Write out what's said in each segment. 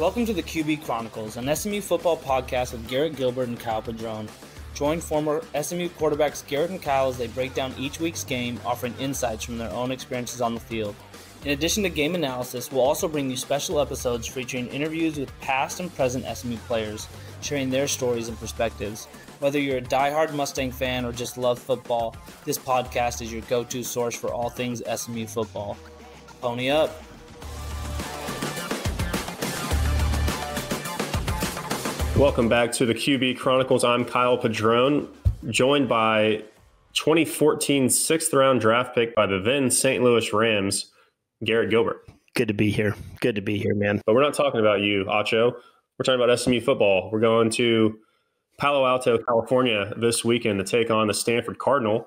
Welcome to the QB Chronicles, an SMU Football Podcast with Garrett Gilbert and Kyle Padron. Join former SMU quarterbacks Garrett and Kyle as they break down each week's game, offering insights from their own experiences on the field. In addition to game analysis, we'll also bring you special episodes featuring interviews with past and present SMU players, sharing their stories and perspectives. Whether you're a diehard Mustang fan or just love football, this podcast is your go-to source for all things SMU football. Pony up. Welcome back to the QB Chronicles. I'm Kyle Padron, joined by 2014 sixth-round draft pick by the then St. Louis Rams, Garrett Gilbert. Good to be here. Good to be here, man. But we're not talking about you, Acho. We're talking about SMU football. We're going to Palo Alto, California this weekend to take on the Stanford Cardinal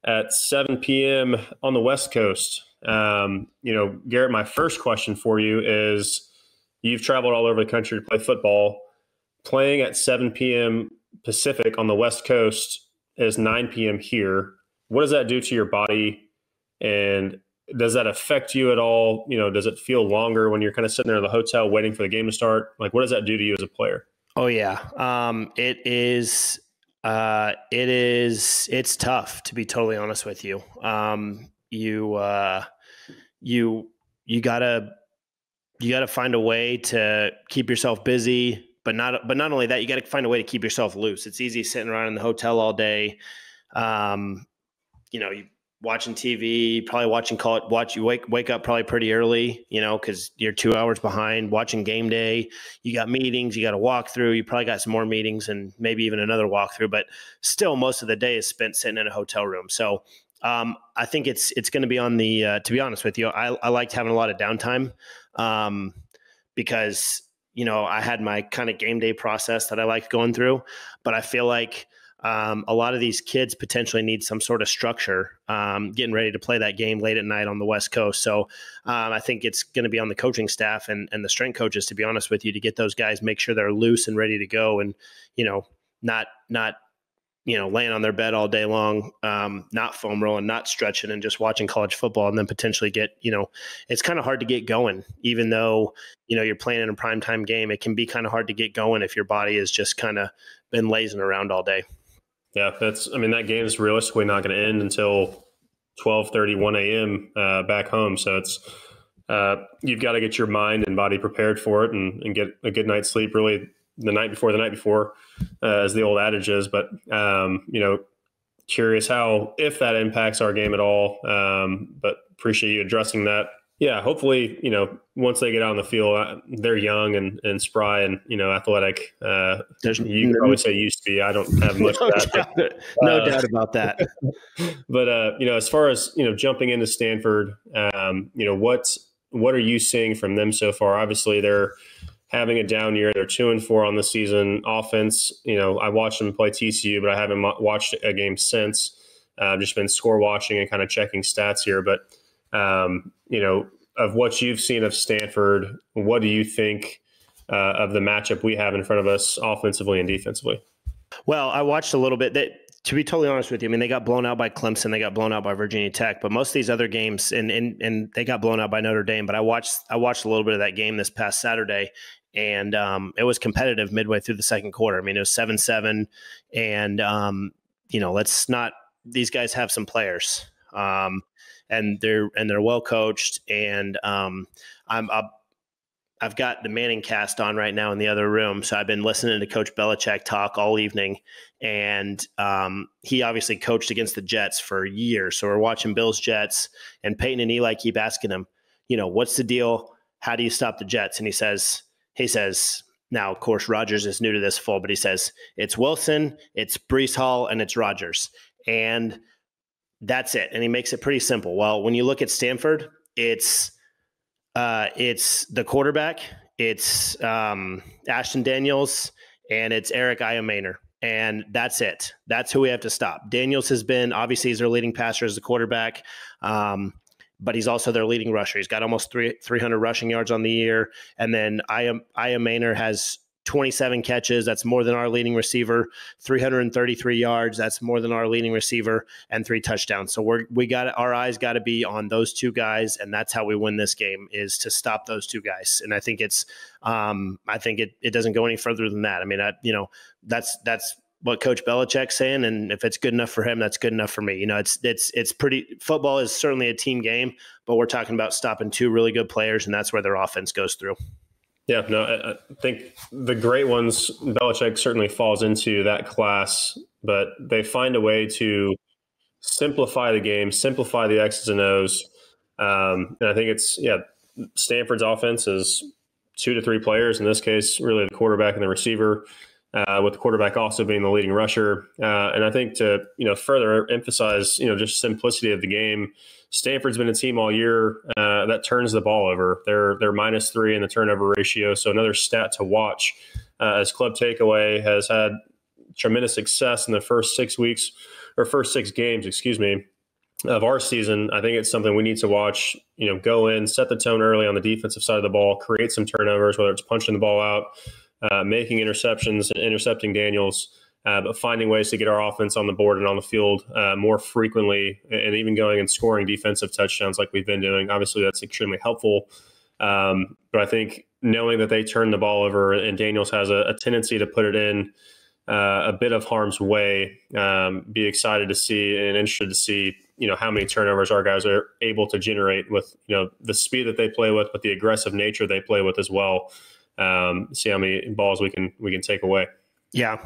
at 7 p.m. on the West Coast. Garrett, my first question for you is, you've traveled all over the country to play football. Playing at 7 p.m. Pacific on the West Coast is 9 p.m. here. What does that do to your body? And does that affect you at all? Does it feel longer when you're kind of sitting there in the hotel waiting for the game to start? Like, what does that do to you as a player? Oh, yeah. It's tough, to be totally honest with you. You gotta find a way to keep yourself busy. But not only that, you got to find a way to keep yourself loose. It's easy sitting around in the hotel all day. You watching TV, probably watching you wake up probably pretty early, because you're 2 hours behind watching game day. You got meetings, you got to walk through. You probably got some more meetings and maybe even another walkthrough. But still, most of the day is spent sitting in a hotel room. So I think it's going to be on the. To be honest with you, I liked having a lot of downtime because I had my kind of game day process that I like going through, but I feel like a lot of these kids potentially need some sort of structure getting ready to play that game late at night on the West Coast. So I think it's going to be on the coaching staff and the strength coaches, to be honest with you, to get those guys, make sure they're loose and ready to go and, not laying on their bed all day long, not foam rolling, not stretching and just watching college football and then potentially get, it's kind of hard to get going, even though, you're playing in a primetime game. It can be kind of hard to get going if your body has just kind of been lazing around all day. Yeah, that game is realistically not going to end until 12:30, 1 a.m. Back home. So it's, you've got to get your mind and body prepared for it and get a good night's sleep really the night before, as the old adage is. But, curious if that impacts our game at all. But appreciate you addressing that. Yeah, hopefully, once they get out on the field, they're young and spry and, athletic. You could probably say used to be. I don't have much of that. No doubt about that. But, as far as, jumping into Stanford, what are you seeing from them so far? Obviously, they're having a down year. They're 2-4 on the season. Offense, I watched them play TCU, but I haven't watched a game since. I've just been score watching and kind of checking stats here. But, of what you've seen of Stanford, what do you think of the matchup we have in front of us offensively and defensively? Well, I watched a little bit. To be totally honest with you, they got blown out by Clemson. They got blown out by Virginia Tech. But most of these other games, and they got blown out by Notre Dame. But I watched a little bit of that game this past Saturday. And it was competitive midway through the second quarter. It was 7-7, and these guys have some players, and they're well coached. And I've got the Manning cast on right now in the other room, so I've been listening to Coach Belichick talk all evening, and he obviously coached against the Jets for years. So we're watching Bills Jets, and Peyton and Eli keep asking him, what's the deal? How do you stop the Jets? And he says, now, of course, Rodgers is new to this full, but he says, it's Wilson, it's Breece Hall, and it's Rodgers. And that's it. And he makes it pretty simple. Well, when you look at Stanford, it's the quarterback, it's Ashton Daniels, and it's Eric Iamainer. And that's it. That's who we have to stop. Daniels has been, obviously, he's their leading passer as the quarterback. But he's also their leading rusher. He's got almost 300 rushing yards on the year. And then Iamainer has 27 catches. That's more than our leading receiver. 333 yards. That's more than our leading receiver, and 3 touchdowns. So our eyes got to be on those 2 guys, and that's how we win this game, is to stop those 2 guys. And I think it doesn't go any further than that. I mean, that's what Coach Belichick's saying, and if it's good enough for him, that's good enough for me. It's pretty. Football is certainly a team game, but we're talking about stopping 2 really good players, and that's where their offense goes through. Yeah, no, I think the great ones, Belichick certainly falls into that class, but they find a way to simplify the game, simplify the X's and O's. And I think Stanford's offense is 2 to 3 players, in this case, really the quarterback and the receiver, with the quarterback also being the leading rusher. And I think to, further emphasize, just simplicity of the game, Stanford's been a team all year that turns the ball over. They're -3 in the turnover ratio. So another stat to watch, as Club Takeaway has had tremendous success in the first 6 games, of our season. I think it's something we need to watch, go in, set the tone early on the defensive side of the ball, create some turnovers, whether it's punching the ball out, making interceptions and intercepting Daniels, but finding ways to get our offense on the board and on the field more frequently, and even going and scoring defensive touchdowns like we've been doing. Obviously, that's extremely helpful. But I think knowing that they turn the ball over and Daniels has a tendency to put it in a bit of harm's way, be excited to see and interested to see, how many turnovers our guys are able to generate with, the speed that they play with, but the aggressive nature they play with as well. See how many balls we can take away. Yeah,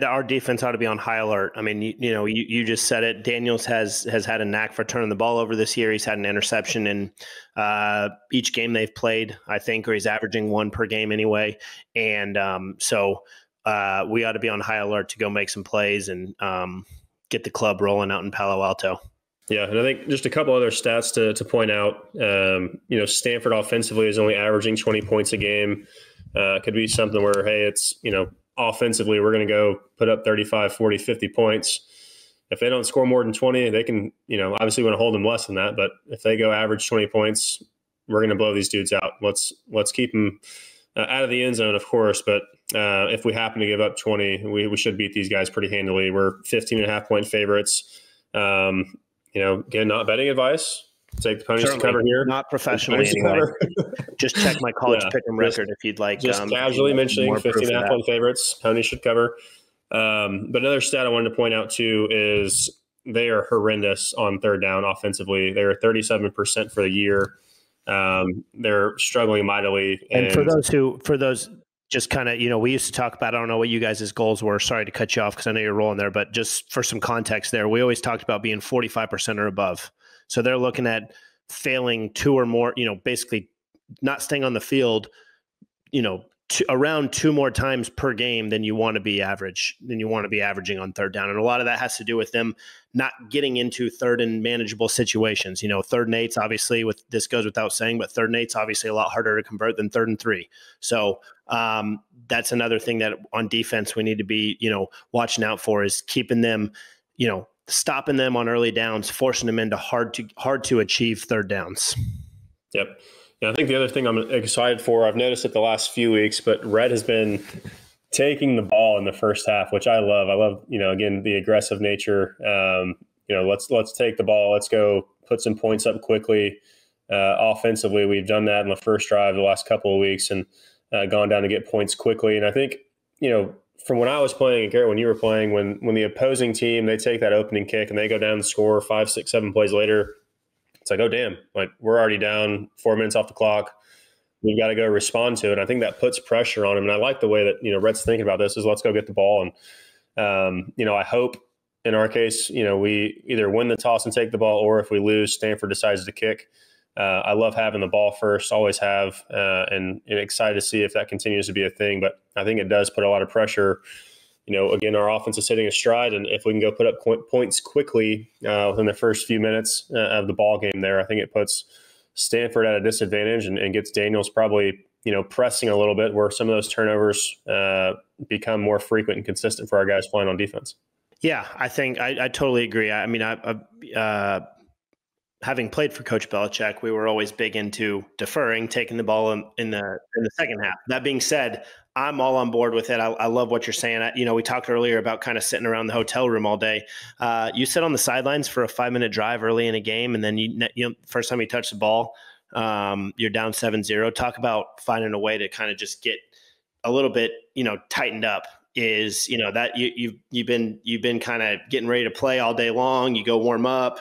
our defense ought to be on high alert. I mean, you just said it. Daniels has had a knack for turning the ball over this year. He's had an interception in each game they've played, I think, or he's averaging 1 per game anyway. And so we ought to be on high alert to go make some plays and get the club rolling out in Palo Alto. Yeah, and I think just a couple other stats to point out. Stanford offensively is only averaging 20 points a game. Could be something where, hey, it's, offensively, we're going to go put up 35, 40, 50 points. If they don't score more than 20, they can, obviously want to hold them less than that. But if they go average 20 points, we're going to blow these dudes out. Let's keep them out of the end zone, of course. But if we happen to give up 20, we should beat these guys pretty handily. We're 15.5-point favorites. Again, not betting advice. Take the ponies to cover here. Not professionally anyway. Just check my college pick'em record if you'd like. Just casually mentioning 15.5-point favorites. Ponies should cover. But another stat I wanted to point out too is they are horrendous on third down offensively. They are 37% for the year. They're struggling mightily. And for those just kind of, we used to talk about, I don't know what you guys' goals were. Sorry to cut you off because I know you're rolling there, but just for some context there, we always talked about being 45% or above. So they're looking at failing 2 or more, basically not staying on the field, around 2 more times per game than you want to be averaging on third down. And a lot of that has to do with them not getting into third and manageable situations. 3rd and 8's obviously, this goes without saying, but 3rd and 8's obviously a lot harder to convert than 3rd and 3. So that's another thing that on defense we need to be, watching out for, is keeping them, stopping them on early downs, forcing them into hard to achieve third downs. Yep. Yeah, I think the other thing I'm excited for, I've noticed it the last few weeks, but Red has been taking the ball in the first half, which I love. I love, again, the aggressive nature. Let's take the ball. Let's go put some points up quickly. Offensively, we've done that in the first drive the last couple of weeks and gone down to get points quickly. And I think, from when I was playing, and Garrett, when you were playing, when the opposing team, they take that opening kick and they go down and score 5, 6, 7 plays later, it's like, oh, damn, like we're already down 4 minutes off the clock. We've got to go respond to it. And I think that puts pressure on him. And I like the way that, Red's thinking about this is let's go get the ball. And, I hope in our case, we either win the toss and take the ball, or if we lose, Stanford decides to kick. I love having the ball first, always have, and excited to see if that continues to be a thing. But I think it does put a lot of pressure. Again, our offense is hitting a stride, and if we can go put up points quickly within the first few minutes of the ball game there, I think it puts Stanford at a disadvantage and gets Daniels probably, pressing a little bit, where some of those turnovers become more frequent and consistent for our guys playing on defense. Yeah, I think I totally agree. I mean, having played for Coach Belichick, we were always big into deferring, taking the ball in the second half. That being said, I'm all on board with it. I love what you're saying. We talked earlier about kind of sitting around the hotel room all day. You sit on the sidelines for a 5-minute drive early in a game, and then first time you touch the ball, you're down 7-0. Talk about finding a way to kind of just get a little bit, tightened up. Is that you've been kind of getting ready to play all day long. You go warm up,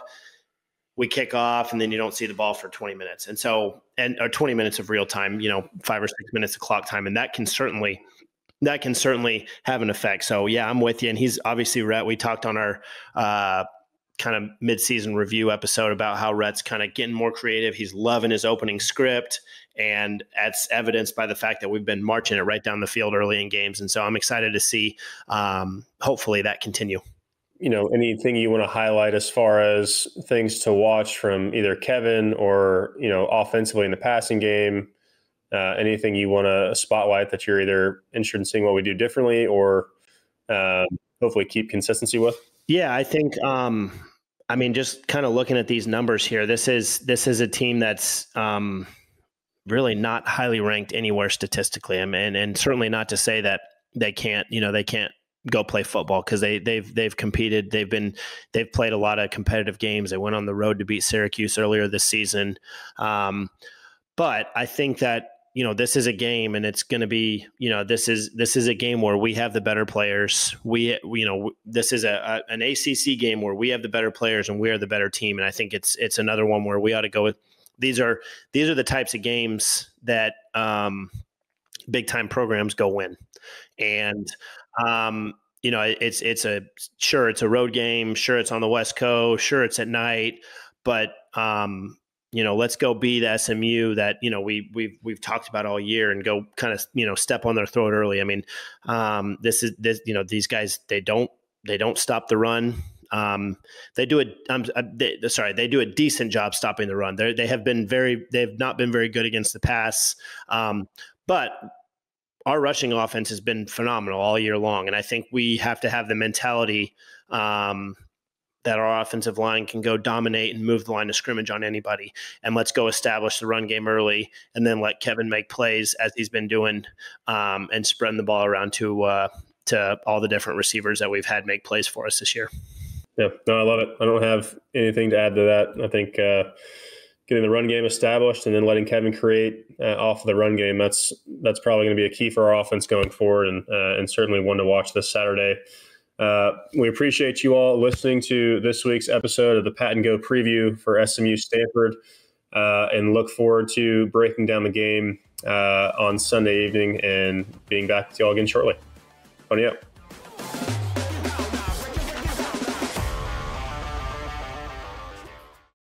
we kick off, and then you don't see the ball for 20 minutes. Or 20 minutes of real time, 5 or 6 minutes of clock time. And that can certainly have an effect. So yeah, I'm with you. And he's obviously Rhett. We talked on our kind of mid-season review episode about how Rhett's kind of getting more creative. He's loving his opening script. And that's evidenced by the fact that we've been marching it right down the field early in games. And so I'm excited to see, hopefully that continue. Anything you want to highlight as far as things to watch from either Kevin or, offensively in the passing game, anything you want to spotlight that you're either interested in seeing what we do differently or hopefully keep consistency with? Yeah, I think, just kind of looking at these numbers here, this is a team that's really not highly ranked anywhere statistically. And certainly not to say that they can't go play football, because they've competed. They've played a lot of competitive games. They went on the road to beat Syracuse earlier this season. But I think that, this is a game, and it's going to be, this is a game where we have the better players. This is an ACC game where we have the better players and we are the better team. And I think it's another one where we ought to go with. These are the types of games that big time programs go win. And it's a road game. Sure, it's on the West Coast. Sure, it's at night. But let's go be the SMU that we've talked about all year, and go kind of step on their throat early. I mean, these guys, they don't stop the run. They do a decent job stopping the run. They've not been very good against the pass. But our rushing offense has been phenomenal all year long. And I think we have to have the mentality that our offensive line can go dominate and move the line of scrimmage on anybody. And let's go establish the run game early, and then let Kevin make plays as he's been doing, and spreading the ball around to all the different receivers that we've had make plays for us this year. Yeah, no, I love it. I don't have anything to add to that. I think getting the run game established and then letting Kevin create off of the run game, that's probably going to be a key for our offense going forward, and certainly one to watch this Saturday. We appreciate you all listening to this week's episode of the Pat and Go preview for SMU-Stanford, and look forward to breaking down the game on Sunday evening and being back with you all again shortly. Pony up.